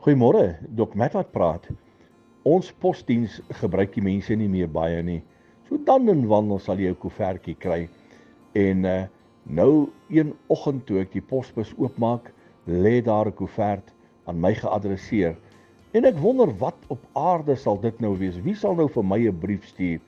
Goeiemôre, Dok Matt wat praat. Ons posdiens gebruik die mense nie meer baie nie. So dan en wanneer sal jy 'n koevertjie kry. En nou een oggend toe ek die posbus oopmaak, lê daar 'n koevert aan my geadresseer. En ek wonder wat op aarde sal dit nou wees? Wie sal nou vir my 'n brief stuur?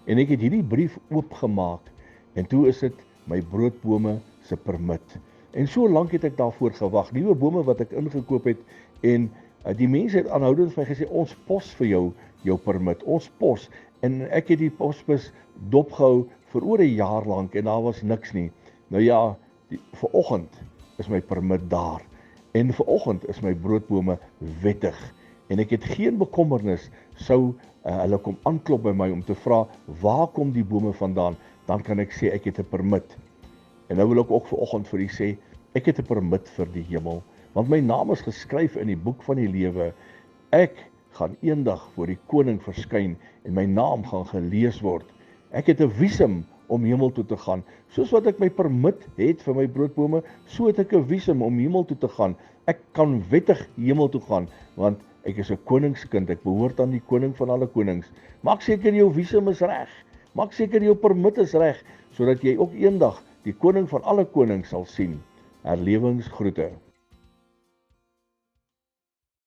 En ek het hierdie brief oopgemaak en toe is dit my broodbome se permit. En so lank het ek daarvoor gewag, nuwe bome wat ek ingekoop het en die mense het aanhoudend vir my gesê ons pos vir jou permit, ons pos. En ek het die posbus dopgehou vir oor 'n jaar lank en daar was niks nie. Nou ja, vanoggend is my permit daar en vanoggend is my broodbome wettig. En ek het geen bekommernis sou hulle kom aanklop by my om te vra waar kom die bome vandaan, dan kan ek sê ek het 'n permit. En nou wil ek ook vanoggend vir u sê, ek het 'n permit vir die hemel, want my naam is geskryf in die boek van die lewe. Ek gaan eendag voor die koning verskyn en my naam gaan gelees word. Ek het 'n visum om hemel toe te gaan. Soos wat ek my permit het vir my broodbome, so het ek 'n visum om hemel toe te gaan. Ek kan wettig hemel toe gaan, want ek is 'n koningskind, ek behoort aan die koning van alle konings. Maak seker jou visum is reg. Maak seker jou permit is reg, sodat jy ook eendag die koning van alle konings sal sien. Herlewingsgroete.